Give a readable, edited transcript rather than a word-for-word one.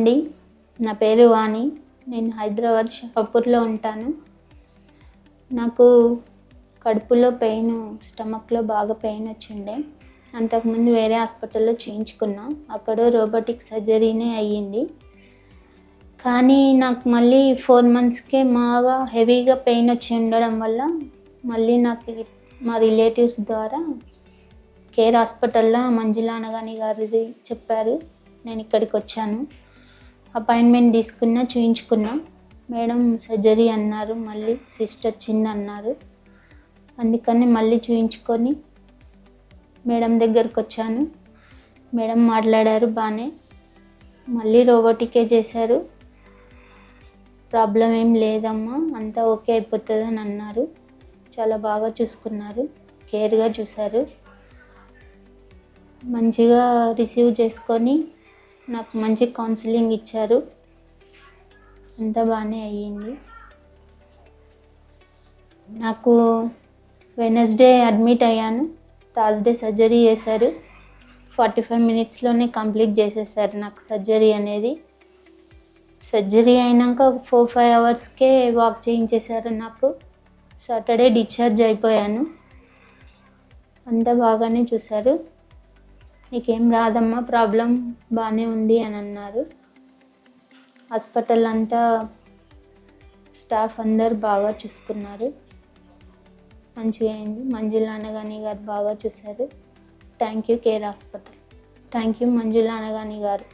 అండి, నా పేరు వాణి. నేను హైదరాబాద్ షాపూర్లో ఉంటాను. నాకు కడుపులో పెయిన్, స్టమక్లో బాగా పెయిన్ వచ్చిండే. అంతకుముందు వేరే హాస్పిటల్లో చేయించుకున్నా. అక్కడ రోబోటిక్ సర్జరీనే అయ్యింది. కానీ నాకు మళ్ళీ 4 monthsకే బాగా హెవీగా పెయిన్ వచ్చి ఉండడం వల్ల మళ్ళీ నాకు మా రిలేటివ్స్ ద్వారా కేర్ హాస్పిటల్లో మంజులా అనగాని గారిది చెప్పారు. నేను ఇక్కడికి వచ్చాను. అపాయింట్మెంట్ తీసుకున్నా, చూయించుకున్నా. మేడం సర్జరీ అన్నారు, మళ్ళీ సిస్ట్ వచ్చింది అన్నారు. అందుకని మళ్ళీ చూయించుకొని మేడం దగ్గరకు వచ్చాను. మేడం మాట్లాడారు బాగానే. మళ్ళీ రోబోటికే చేశారు. ప్రాబ్లం ఏం లేదమ్మా, అంతా ఓకే అయిపోతుంది అని అన్నారు. చాలా బాగా చూసుకున్నారు, కేర్గా చూశారు. మంచిగా రిసీవ్ చేసుకొని నాకు మంచి కౌన్సిలింగ్ ఇచ్చారు. అంతా బాగానే అయ్యింది. నాకు వెనస్డే అడ్మిట్ అయ్యాను. థర్స్డే సర్జరీ చేశారు. 45 minutesలోనే కంప్లీట్ చేసేసారు నాకు సర్జరీ అనేది. సర్జరీ అయినాక ఒక 4-5 hours వాక్ చేయించేశారు నాకు. సాటర్డే డిశ్చార్జ్ అయిపోయాను. అంతా బాగానే చూశారు. నీకేం రాదమ్మా, ప్రాబ్లం బాగానే ఉంది అని అన్నారు. హాస్పిటల్ అంతా స్టాఫ్ అందరు బాగా చూసుకున్నారు. మంచిగా అయింది. మంజులా అనగాని గారు బాగా చూశారు. Thank you care hospital. Thank you Manjula Anagani గారు.